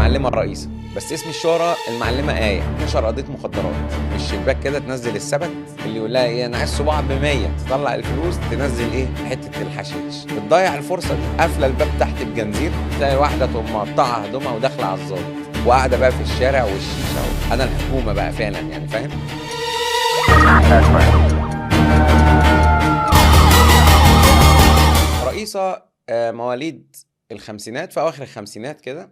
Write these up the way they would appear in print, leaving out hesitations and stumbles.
المعلمة رئيسة، بس اسم الشهرة المعلمة آية. 12 قضية مخدرات في الشباك كده، تنزل السبت اللي يقول لها ايه انا عايز صباع ب100، تطلع الفلوس تنزل ايه حتة الحشيش. بتضيع الفرصة دي، قافلة الباب تحت بجنزير، تلاقي واحدة تقوم مقطعة هدومها وداخلة على الظابط وقاعدة بقى في الشارع والشيشة. انا الحكومة بقى فعلا، يعني فاهم. رئيسة مواليد الخمسينات، في أواخر الخمسينات كده،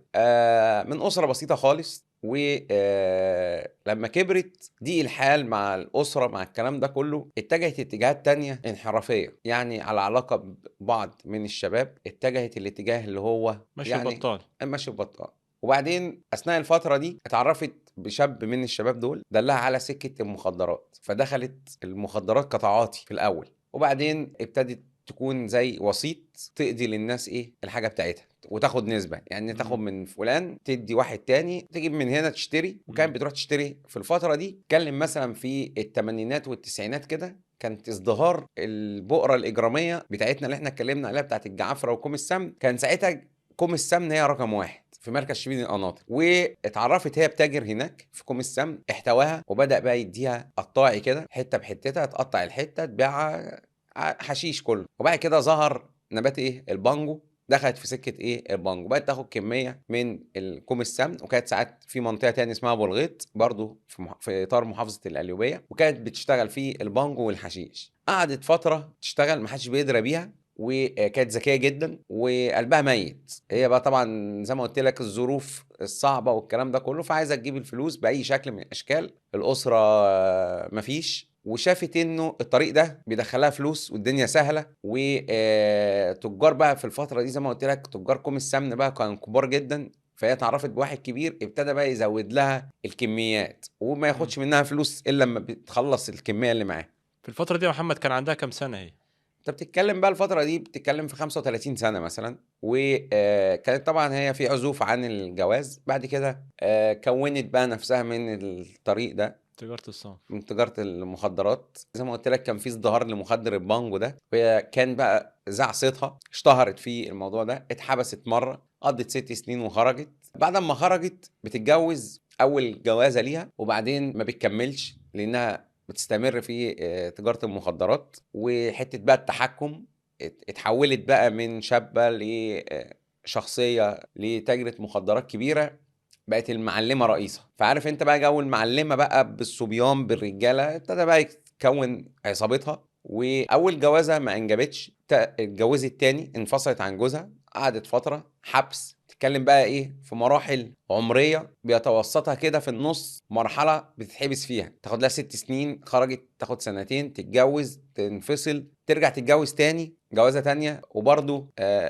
من أسرة بسيطة خالص. ولما كبرت دي الحال مع الأسرة مع الكلام ده كله، اتجهت اتجاهات تانية انحرافية، يعني على علاقة ببعض من الشباب اتجهت الاتجاه اللي هو ماشي يعني بطال. ماشي ببطال. وبعدين أثناء الفترة دي اتعرفت بشاب من الشباب دول، دلها على سكة المخدرات، فدخلت المخدرات كتعاطي في الأول، وبعدين ابتدت تكون زي وسيط تقضي للناس ايه الحاجه بتاعتها وتاخد نسبه، يعني تاخد من فلان تدي واحد تاني، تجيب من هنا تشتري. وكانت بتروح تشتري في الفتره دي، اتكلم مثلا في الثمانينات والتسعينات كده، كانت ازدهار البؤره الاجراميه بتاعتنا اللي احنا اتكلمنا عليها بتاعت الجعفره وكوم السمن. كان ساعتها كوم السمن هي رقم واحد في مركز شبين القناطر، واتعرفت هي بتاجر هناك في كوم السمن، احتواها وبدأ بقى يديها قطاعي كده، حته بحتتها، تقطع الحته تبيعها حشيش كله. وبعد كده ظهر نبات ايه البانجو، دخلت في سكه ايه البانجو، بقت تاخد كميه من الكوم السمن. وكانت ساعات في منطقه تانية اسمها ابو الغيط برضو في اطار محافظه القليوبيه، وكانت بتشتغل في البانجو والحشيش. قعدت فتره تشتغل محدش بيدرى بيها، وكانت ذكيه جدا وقلبها ميت. هي بقى طبعا زي ما قلت لك الظروف الصعبه والكلام ده كله، فعايزه تجيب الفلوس باي شكل من الاشكال. الاسره مفيش، وشافت انه الطريق ده بيدخلها فلوس والدنيا سهله. وتجار بقى في الفتره دي زي ما قلت لك، تجار كوم السمن بقى كانوا كبار جدا، فهي اتعرفت بواحد كبير ابتدى بقى يزود لها الكميات، وما مم. ياخدش منها فلوس الا لما بتخلص الكميه اللي معاه. في الفترة دي يا محمد كان عندها كام سنة هي؟ انت بتتكلم بقى الفتره دي بتتكلم في 35 سنه مثلا. وكانت طبعا هي في عزوف عن الجواز. بعد كده كونت بقى نفسها من الطريق ده، تجارة الصنف. من تجارة المخدرات. زي ما قلت لك كان في ازدهار لمخدر البانجو ده، وهي كان بقى ذاع صيتها، اشتهرت في الموضوع ده. اتحبست مرة، قضت 6 سنين وخرجت. بعد ما خرجت بتتجوز أول جوازة ليها، وبعدين ما بتكملش لأنها بتستمر في تجارة المخدرات. وحتة بقى التحكم اتحولت بقى من شابة لشخصية لتاجرة مخدرات كبيرة، بقت المعلمة رئيسة. فعارف انت بقى جو المعلمة بقى بالصبيان بالرجالة، ابتدى بقى يتكون عصابتها. وأول جوازة ما انجبتش، اتجوزت تاني، انفصلت عن جوزها، قعدت فترة حبس. تتكلم بقى ايه في مراحل عمرية بيتوسطها كده، في النص مرحلة بتتحبس فيها، تاخد لها 6 سنين، خرجت تاخد سنتين، تتجوز، تنفصل، ترجع تتجوز تاني جوازة تانية، وبرضه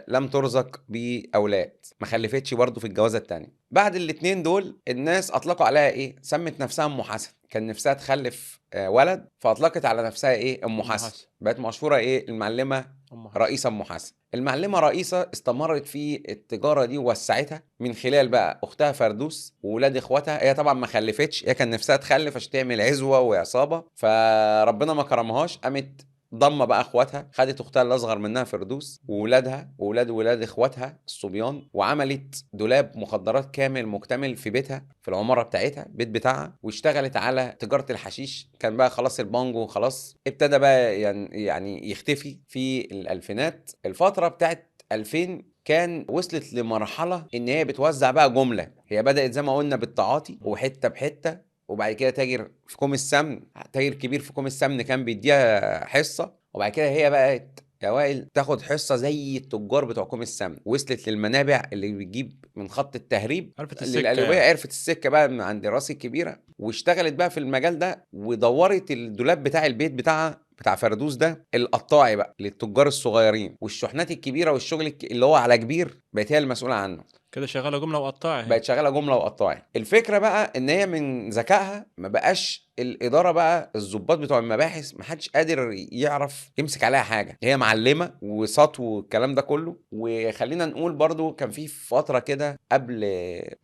لم ترزق بأولاد، ما خلفتش برضه في الجوازة التانية. بعد الاتنين دول الناس أطلقوا عليها إيه؟ سمت نفسها أم حسن. كان نفسها تخلف ولد، فأطلقت على نفسها إيه؟ أم أم حسن. حسن. بقت مشهورة إيه؟ المعلمة أم حسن. رئيسة أم حسن. المعلمة رئيسة استمرت في التجارة دي ووسعتها من خلال بقى أختها فردوس وولاد إخواتها. هي طبعا ما خلفتش، هي كان نفسها تخلف عشان تعمل عزوة وعصابة، فربنا ما كرمهاش، قامت ضم بقى اخواتها، خدت اختها اللي اصغر منها فردوس وولادها وولاد ولاد اخواتها الصبيان، وعملت دولاب مخدرات كامل مكتمل في بيتها، في العماره بتاعتها، البيت بتاعها. واشتغلت على تجاره الحشيش. كان بقى خلاص البانجو خلاص ابتدى بقى يعني يختفي في الالفينات. الفتره بتاعت 2000 كان وصلت لمرحله ان هي بتوزع بقى جمله. هي بدات زي ما قلنا بالتعاطي وحته بحته، وبعد كده تاجر في كوم السمن، تاجر كبير في كوم السمن كان بيديها حصة. وبعد كده هي بقت يا وائل تاخد حصة زي التجار بتوع كوم السمن، وصلت للمنابع اللي بتجيب من خط التهريب عرفت السكة للقليوبية. يعني. عرفت السكة بقى من عند راس الكبيرة، واشتغلت بقى في المجال ده، ودورت الدولاب بتاع البيت بتاعها بتاع فردوس ده القطاعي بقى للتجار الصغيرين، والشحنات الكبيرة والشغل اللي هو على كبير بقت هي المسؤولة عنه. كده شغالة جملة وقطاعة هي. بقت شغاله جمله وقطاعي. الفكره بقى ان هي من ذكائها ما بقاش الاداره بقى الضباط بتوع المباحث ما حدش قادر يعرف يمسك عليها حاجه. هي معلمه وسطو والكلام ده كله. وخلينا نقول برضو كان في فتره كده قبل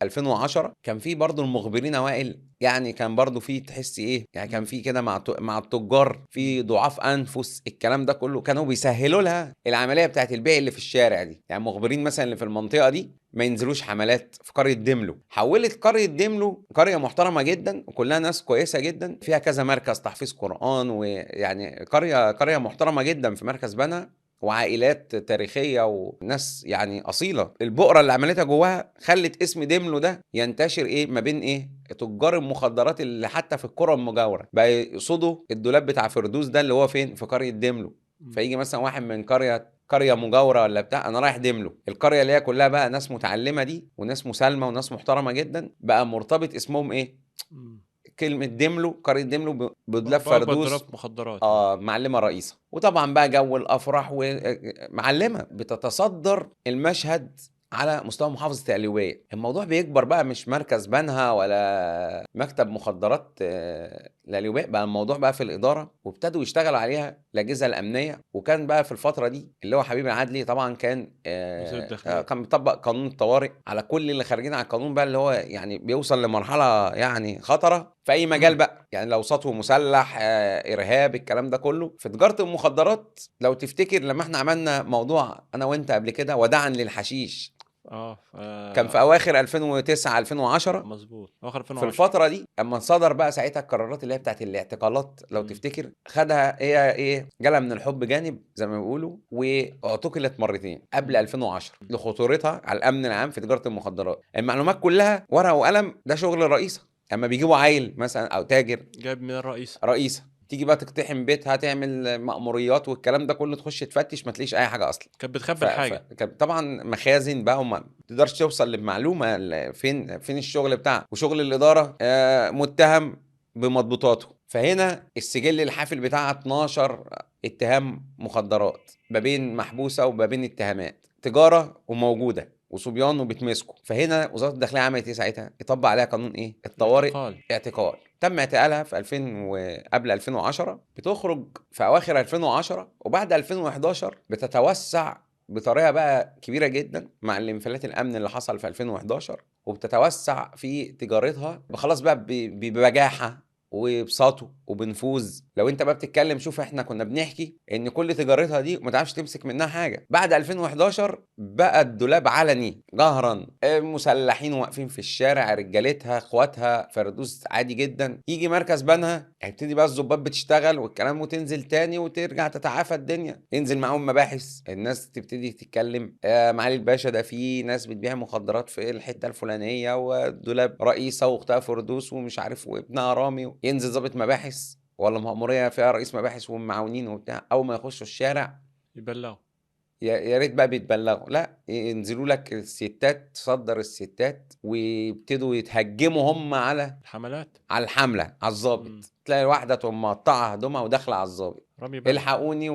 2010 كان في برضو المخبرين اوائل، يعني كان برضو في تحس ايه، يعني كان في كده مع التجار في ضعاف انفس، الكلام ده كله كانوا بيسهلوا لها العمليه بتاعت البيع اللي في الشارع دي. يعني المخبرين مثلا اللي في المنطقه دي ما ينزلوش حملات في قرية دملو. حولت قرية دملو قرية محترمة جدا وكلها ناس كويسة جدا، فيها كذا مركز تحفيظ قرآن، ويعني قرية محترمة جدا في مركز بنها، وعائلات تاريخية وناس يعني أصيلة. البؤرة اللي عملتها جواها خلت اسم دملو ده ينتشر ما بين تجار المخدرات اللي حتى في القرى المجاورة بقى يقصدوا الدولاب بتاع فردوس ده اللي هو فين في قرية دملو. فيجي مثلا واحد من قرية مجاورة ولا بتاع، انا رايح دملو، القرية اللي هي كلها بقى ناس متعلمة دي وناس مسالمة وناس محترمة جدا، بقى مرتبط اسمهم كلمة دملو، قرية دملو بدولاب بأكبر فردوس. دولاب مخدرات يعني. معلمة رئيسة. وطبعا بقى جو الافراح ومعلمة بتتصدر المشهد على مستوى محافظة القليوبية. الموضوع بيكبر بقى، مش مركز بنها ولا مكتب مخدرات القليوبية، بقى الموضوع بقى في الإدارة، وابتدوا يشتغلوا عليها الأجهزة الأمنية. وكان بقى في الفترة دي اللي هو حبيب العدلي طبعا كان وزير الداخلية. كان بيطبق قانون الطوارئ على كل اللي خارجين على القانون بقى، اللي هو يعني بيوصل لمرحلة يعني خطرة في أي مجال بقى، يعني لو سطو مسلح إرهاب الكلام ده كله. في تجارة المخدرات لو تفتكر لما احنا عملنا موضوع أنا وأنت قبل كده وداعا للحشيش، كان في اواخر 2009 2010 مظبوط، اواخر في 2010. الفتره دي اما صدر بقى ساعتها القرارات اللي هي بتاعت الاعتقالات لو تفتكر، خدها هي جالها من الحب جانب زي ما بيقولوا، واعتقلت مرتين قبل 2010 لخطورتها على الامن العام في تجاره المخدرات. المعلومات كلها ورقه وقلم، ده شغل الرئيسه. اما بيجيبوا عيل مثلا او تاجر جايب من الرئيس، رئيسه، تيجي بقى تقتحم بيتها، تعمل مأموريات والكلام ده كله، تخش تفتش ما تلاقيش اي حاجه اصلا. كانت بتخبي الحاجه. كان طبعا مخازن بقى، وما تقدرش توصل للمعلومه فين الشغل بتاعه. وشغل الاداره متهم بمضبوطاته. فهنا السجل الحافل بتاعها 12 اتهام مخدرات ما بين محبوسه وما بين اتهامات تجاره وموجوده وصبيان وبتمسكوا. فهنا وزاره الداخليه عملت ايه ساعتها؟ يطبق عليها قانون الطوارئ، اعتقال. تم اعتقالها في 2000 وقبل 2010، بتخرج في اواخر 2010، وبعد 2011 بتتوسع بطريقه بقى كبيره جدا مع الانفلات الامن اللي حصل في 2011، وبتتوسع في تجارتها خلاص بقى ببجاحه وبسطو وبنفوذ. لو انت بقى بتتكلم، شوف احنا كنا بنحكي ان كل تجارتها دي ما تعرفش تمسك منها حاجه. بعد 2011 بقى الدولاب علني جهرا، مسلحين واقفين في الشارع، رجالتها اخواتها فردوس عادي جدا. يجي مركز بنها هيبتدي بقى الضباط بتشتغل والكلام، وتنزل تاني وترجع تتعافى الدنيا، ينزل معاهم مباحث، الناس تبتدي تتكلم معالي الباشا ده في ناس بتبيع مخدرات في الحته الفلانيه، والدولاب رئيسه واختها فردوس ومش عارف وابنها رامي. ينزل ضابط مباحث ولا مأمورية فيها رئيس مباحث ومعاونين وبتاع، اول ما يخشوا الشارع يبلغوا. يا ريت بقى بيتبلغوا، لا ينزلوا لك الستات، تصدر الستات ويبتدوا يتهجموا هم على حملات، على الحمله على الضابط. تلاقي واحده تقوم مقطعه هدومها وداخله على الضابط، رمي بلد. الحقوني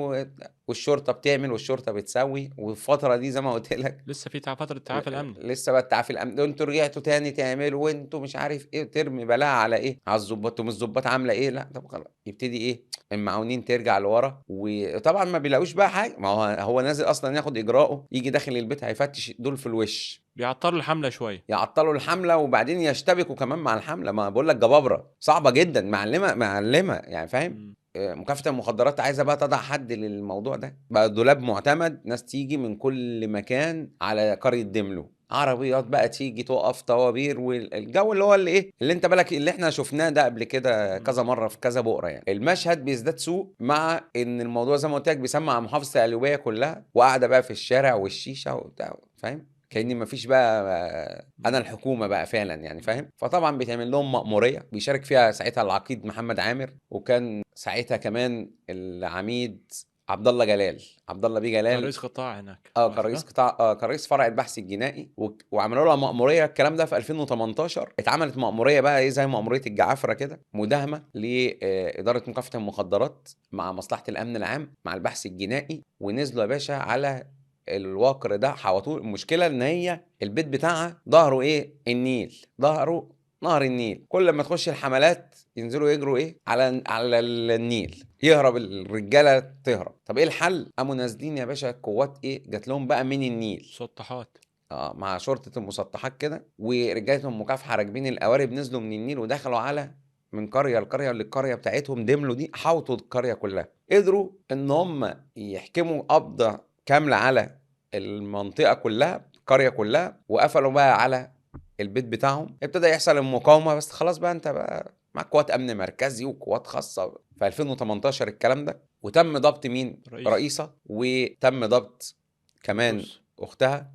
والشرطه بتعمل والشرطه بتسوي. والفتره دي زي ما قلت لك لسه في فتره التعافي الامني، لسه بقى التعافي الامني. انتوا رجعتوا تاني تعملوا وانتوا مش عارف ايه، ترمي بلاها على على الظباط. ومش الظباط عامله لا طب خلاص يبتدي المعاونين ترجع لورا. وطبعا ما بيلاقوش بقى حاجه، ما هو نازل اصلا ياخد اجراءه، يجي داخل البيت هيفتش دول في الوش، بيعطلوا الحمله شويه، يعطلوا الحمله، وبعدين يشتبكوا كمان مع الحمله. ما بقول لك جبابره صعبه جدا، معلمه يعني، فاهم؟ مكافحه المخدرات عايزه بقى تضع حد للموضوع ده. بقى دولاب معتمد، ناس تيجي من كل مكان على قريه دملو، عربيات بقى تيجي تقف، طوابير، والجو اللي هو اللي انت بالك اللي احنا شفناه ده قبل كده كذا مره في كذا بؤره. يعني المشهد بيزداد سوء مع ان الموضوع زي ما قلت لك بيسمع محافظه القليوبيه كلها، وقاعده بقى في الشارع والشيشه وبتاع، فاهم؟ كأني مفيش بقى انا الحكومه بقى فعلا يعني، فاهم؟ فطبعا بيتعمل لهم مأموريه بيشارك فيها ساعتها العقيد محمد عامر، وكان ساعتها كمان العميد عبد الله جلال، عبد الله بيه جلال، رئيس قطاع هناك. كرئيس قطاع، كرئيس فرع البحث الجنائي. وعملوا لها مأموريه. الكلام ده في 2018 اتعملت مأموريه بقى زي مأموريه الجعافره كده، مداهمه لاداره مكافحه المخدرات مع مصلحه الامن العام مع البحث الجنائي. ونزلوا يا باشا على الواقر ده، حوطوه. المشكله ان هي البيت بتاعها ظهره النيل، ظهره نهر النيل. كل ما تخش الحملات ينزلوا يجروا على النيل، يهرب الرجاله تهرب. طب ايه الحل؟ قاموا نازلين يا باشا قوات جات لهم بقى من النيل، مسطحات، مع شرطه المسطحات كده، ورجاله المكافحه راكبين القوارب، نزلوا من النيل ودخلوا على من قريه لقريه للقريه بتاعتهم دملوا دي، حوطوا القريه كلها. قدروا ان هم يحكموا قبضه كامله على المنطقه كلها القريه كلها، وقفلوا بقى على البيت بتاعهم. ابتدى يحصل المقاومه، بس خلاص بقى انت بقى معاك قوات امن مركزي وقوات خاصه في 2018 الكلام ده. وتم ضبط مين؟ رئيسه، وتم ضبط كمان فردوس. اختها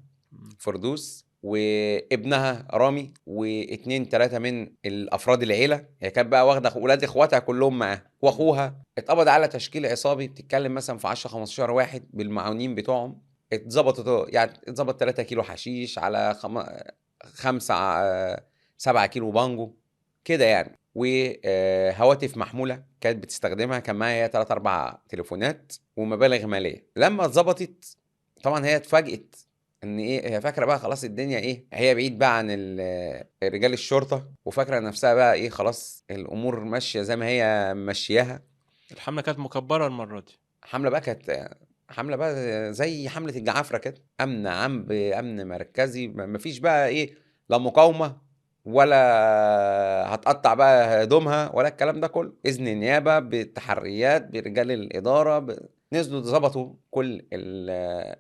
فردوس وابنها رامي واتنين تلاتة من الافراد العيله. هي كانت بقى واخده ولاد اخواتها كلهم معاها، واخوها اتقبض على تشكيل عصابي بتتكلم مثلا في 10 15 واحد بالمعاونين بتوعهم. اتظبط 3 كيلو حشيش على 7 كيلو بانجو كده يعني. وهواتف محموله كانت بتستخدمها، كان معايا 3 4 تليفونات ومبالغ ماليه. لما اتظبطت طبعا هي اتفاجئت ان ايه، هي فاكره بقى خلاص الدنيا ايه، هي بعيد بقى عن رجال الشرطه، وفاكره نفسها بقى ايه، خلاص الامور ماشيه زي ما هي ماشياها. الحملة كانت مكبرة المرة دي. حمله بقى كانت حمله بقى زي حمله الجعافره كده، امن عام بامن مركزي، مفيش بقى ايه، لا مقاومه ولا هتقطع بقى هدومها ولا الكلام ده كله. اذن النيابه بالتحريات برجال الاداره نزلوا ظبطوا كل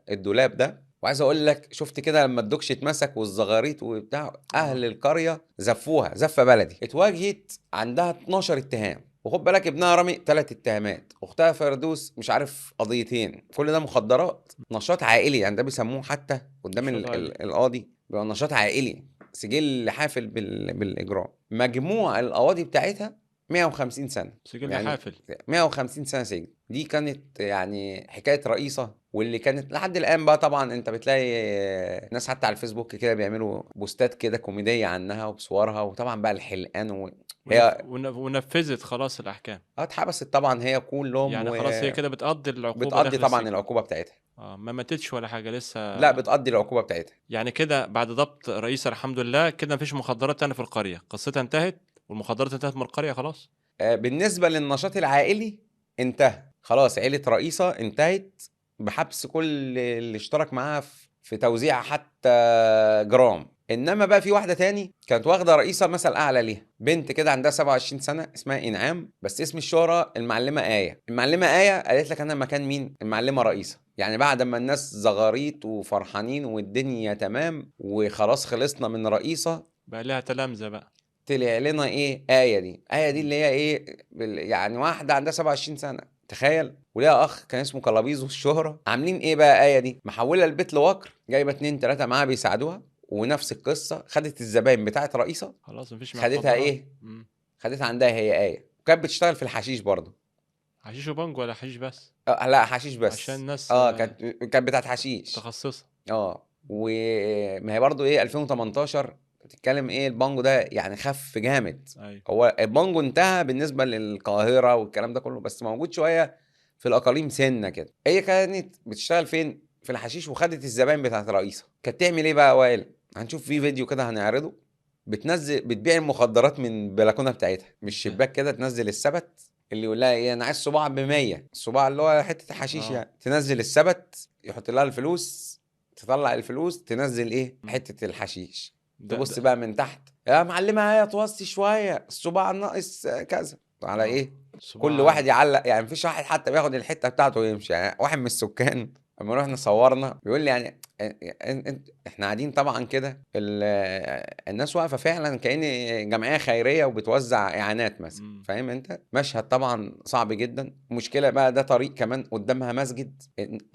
الدولاب ده. وعايز اقول لك، شفت كده لما الدكش اتمسك والزغاريت وبتاع، اهل القريه زفوها زفه بلدي. اتواجهت عندها 12 اتهام، وخد بالك ابنها رامي 3 اتهامات، اختها فردوس مش عارف قضيتين. كل ده مخدرات، نشاط عائلي يعني، ده بيسموه حتى قدام نشاط عائلي. القاضي بيبقى نشاط عائلي، سجل حافل بالاجرام. مجموع القواضي بتاعتها 150 سنه سجل يعني، حافل. 150 سنه سجن. دي كانت يعني حكايه رئيسه، واللي كانت لحد الان بقى طبعا انت بتلاقي ناس حتى على الفيسبوك كده بيعملوا بوستات كده كوميديه عنها وبصورها، وطبعا بقى الحلقان هي ونفذت خلاص الأحكام. اتحبست طبعا هي كلهم، يعني خلاص هي كده بتقضي العقوبة وبتقضي داخل طبعا السجن. العقوبه بتاعتها. ما ماتتش ولا حاجة لسه. لا بتقضي العقوبه بتاعتها. يعني كده بعد ضبط رئيس الحمد لله كده مفيش مخدرات تاني في القرية، قصتها انتهت والمخدرات انتهت من القرية خلاص. بالنسبه للنشاط العائلي انتهى خلاص، عيله رئيسه انتهت بحبس كل اللي اشترك معاها في توزيع حتى جرام. انما بقى في واحده تاني كانت واخده رئيسه مثل اعلى ليها، بنت كده عندها 27 سنه اسمها انعام، بس اسم الشهره المعلمه ايه. المعلمه ايه قالت لك انا مكان مين؟ المعلمه رئيسه. يعني بعد ما الناس زغاريت وفرحانين والدنيا تمام وخلاص خلصنا من رئيسه، بقى لها تلامذة بقى. طلع لنا ايه؟ آية دي اللي هي ايه، يعني واحدة عندها 27 سنة تخيل، وليها اخ كان اسمه كلابيزو الشهرة. عاملين ايه بقى آية دي؟ محولة البيت لوكر، جايبة 2 3 معاها بيساعدوها، ونفس القصة خدت الزباين بتاعت رئيسة، خلاص مفيش خدتها مخدرات. ايه؟ خدتها عندها هي آية، وكانت بتشتغل في الحشيش برضه. حشيش وبنج ولا حشيش بس؟ لا حشيش بس. عشان الناس كانت بتاعت حشيش. متخصصة. وما هي برضو ايه 2018 بتتكلم ايه، البانجو ده يعني خف جامد. ايوه. هو البانجو انتهى بالنسبه للقاهره والكلام ده كله، بس موجود شويه في الاقاليم سنه كده. هي كانت بتشتغل فين؟ في الحشيش، وخدت الزباين بتاعت الرئيسه. كانت تعمل ايه بقى وائل؟ هنشوف في فيديو كده هنعرضه، بتبيع المخدرات من البلكونه بتاعتها، مش شباك كده، تنزل السبت اللي يقول لها ايه انا عايز صباع ب100، الصباع اللي هو حته حشيش يعني، تنزل السبت يحط لها الفلوس، تطلع الفلوس تنزل ايه حته الحشيش، تبص بقى من تحت يا معلمه هي توصي شويه الصباع ناقص كذا على ايه. كل واحد يعلق يعني، مفيش واحد حتى بياخد الحته بتاعته ويمشي. يعني واحد من السكان لما رحنا صورنا بيقول لي يعني احنا قاعدين طبعا كده، الناس واقفه فعلا كأن جمعيه خيريه وبتوزع اعانات مثلا، فاهم انت؟ مشهد طبعا صعب جدا. مشكله بقى ده طريق كمان قدامها مسجد،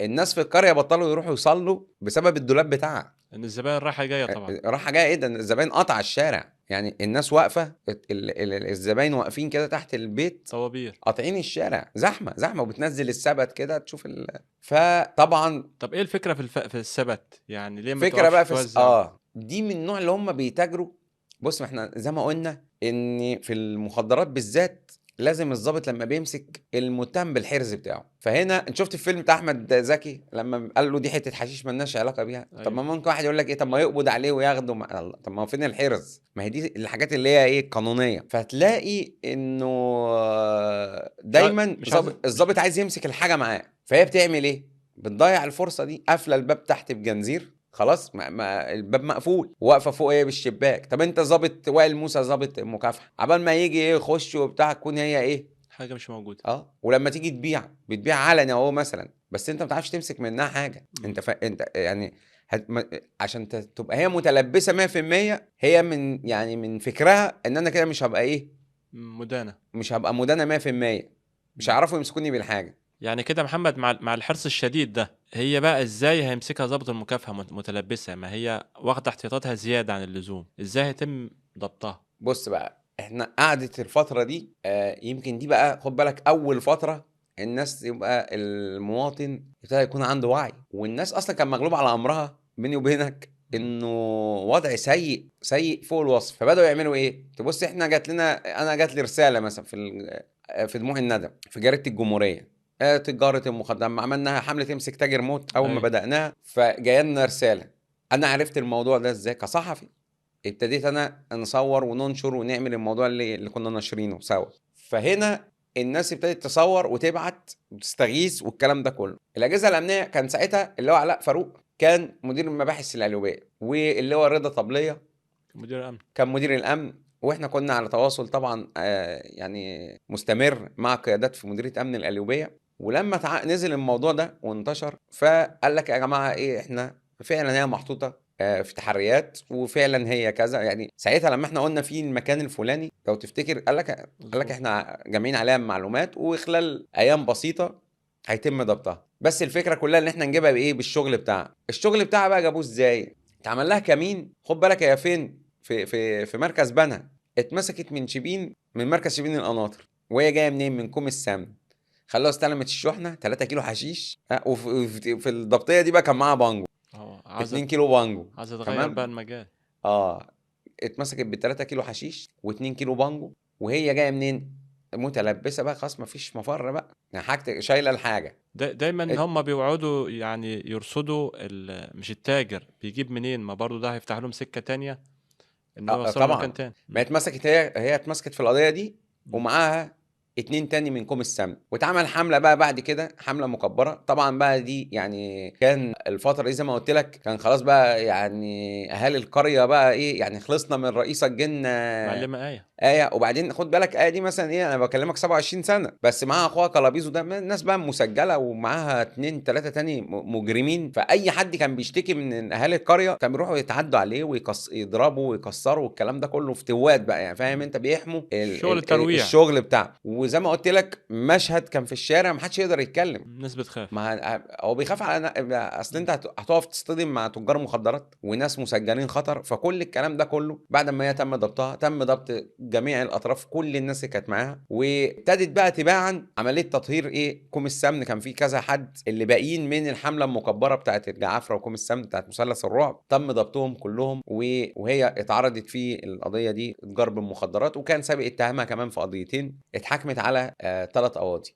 الناس في القريه بطلوا يروحوا يصلوا بسبب الدولاب بتاعها، ان الزبائن رايحه جايه طبعا. رايحه جايه ايه ده، الزباين قطع الشارع يعني، الناس واقفه، الزباين واقفين كده تحت البيت طوابير قاطعين الشارع، زحمه وبتنزل السبت كده تشوف فطبعا. طب ايه الفكره في السبت يعني، ليه ما فكره توقفش بقى توزع؟ دي من النوع اللي هم بيتاجروا. بص ما احنا زي ما قلنا ان في المخدرات بالذات لازم الضابط لما بيمسك المتهم بالحرز بتاعه. فهنا انت شفت الفيلم بتاع احمد زكي لما قال له دي حته حشيش مالناش علاقه بيها. أيوة. طب ما ممكن واحد يقول لك ايه، طب ما يقبض عليه وياخده طب ما هو فين الحرز؟ ما هي دي الحاجات اللي هي ايه قانونيه. فهتلاقي انه دايما الضابط عايز يمسك الحاجه معاه، فهي بتعمل ايه؟ بتضيع الفرصه دي، قافله الباب تحت بجنزير، خلاص ما الباب مقفول، واقفه فوق ايه بالشباك. طب انت ظابط وائل موسى ظابط مكافحه، عبال ما يجي ايه يخش وبتاع تكون هي ايه حاجه مش موجوده. ولما تيجي بتبيع علني اهو مثلا، بس انت ما بتعرفش تمسك منها حاجه. انت يعني عشان تبقى هي متلبسه 100%. هي من يعني من فكرها ان انا كده مش هبقى ايه، مدانة. مش هبقى مدانه 100%، مش هيعرفوا يمسكوني بالحاجه. يعني كده يا محمد، مع الحرص الشديد ده، هي بقى ازاي هيمسكها ضابط المكافحة متلبسة؟ ما هي واخدة احتياطاتها زيادة عن اللزوم، ازاي هيتم ضبطها؟ بص بقى، احنا قعدت الفتره دي يمكن دي بقى خد بالك اول فتره الناس يبقى المواطن ابتدى يكون عنده وعي، والناس اصلا كان مغلوب على امرها بيني وبينك انه وضع سيء سيء فوق الوصف. فبداوا يعملوا ايه؟ تبص احنا انا جات لي رساله مثلا في دموع الندم في جريده الجمهوريه، تجاره المخدرات، عملنا حمله امسك تاجر موت اول ما اي. بداناها، فجايه لنا رساله. انا عرفت الموضوع ده ازاي؟ كصحفي ابتديت انا نصور وننشر ونعمل الموضوع اللي كنا ناشرينه سوا. فهنا الناس ابتدت تصور وتبعت وتستغيث والكلام ده كله. الاجهزه الامنيه كان ساعتها اللي هو علاء فاروق كان مدير المباحث القليوبيه، واللي هو رضا طبليه مدير الامن. كان مدير الامن. واحنا كنا على تواصل طبعا يعني مستمر مع قيادات في مديريه امن القليوبيه. ولما نزل الموضوع ده وانتشر، فقال لك يا جماعه ايه، احنا فعلا هي محطوطه في تحريات، وفعلا هي كذا. يعني ساعتها لما احنا قلنا في المكان الفلاني لو تفتكر، قال لك مظبوط. احنا جامعين عليها معلومات وخلال ايام بسيطه هيتم ضبطها. بس الفكره كلها ان احنا نجيبها بايه؟ بالشغل بتاعها. الشغل بتاعها بقى جابوه ازاي؟ اتعمل لها كمين. خد بالك هي فين؟ في مركز بنها. اتمسكت من شبين، من مركز شبين القناطر، وهي جايه منين؟ من كوم السمن. خلوها استلمت الشحنه 3 كيلو حشيش. وفي الضبطيه دي بقى كان معاها بانجو، اه، 2 كيلو بانجو. عايزة تغير بقى تمام. المجال. اه، اتمسكت ب 3 كيلو حشيش و2 كيلو بانجو. وهي جايه منين؟ متلبسه بقى، خلاص مفيش مفر بقى، يعني حاجه شايله الحاجه. دايما هم بيوعدوا يعني يرصدوا مش التاجر بيجيب منين، ما برضو ده هيفتح لهم سكة تانية ان هو يوصلوا لمكان طبعا. تاني. ما اتمسكت، هي اتمسكت في القضيه دي، مم. ومعاها 2 تاني من كوم السمن. واتعمل حمله بقى بعد كده، حمله مكبره طبعا بقى دي. يعني كان الفتره دي زي ما قلت لك كان خلاص بقى، يعني اهالي القريه بقى ايه، يعني خلصنا من رئيسك جنة معلمة آية. آية. وبعدين خد بالك آية دي مثلا ايه، انا بكلمك 27 سنة بس معاها اخوها كلابيزو ده الناس بقى مسجلة، ومعاها 2 3 تاني مجرمين. فأي حد كان بيشتكي من اهالي القرية كان بيروحوا يتعدوا عليه يضربوا ويكسروا والكلام ده كله، افتوات بقى يعني، فاهم انت؟ بيحموا شغل الترويع. الشغل بتاعه. وزي ما قلت لك مشهد كان في الشارع محدش يقدر يتكلم. الناس بتخاف. ما هو بيخاف على اصل انت هتقف تصطدم مع تجار مخدرات وناس مسجلين خطر. فكل الكلام ده كله بعد ما هي تم ضبطها، تم ضبط جميع الاطراف، كل الناس اللي كانت معاها. وابتدت بقى تباعا عمليه تطهير ايه، كوم السمن. كان في كذا حد اللي باقيين من الحمله المكبره بتاعت الجعافره وكوم السمن بتاعت مثلث الرعب، تم ضبطهم كلهم. وهي اتعرضت في القضيه دي اتجار بالمخدرات، وكان سابق اتهامها كمان في قضيتين، اتحكمت على 3 قواضي.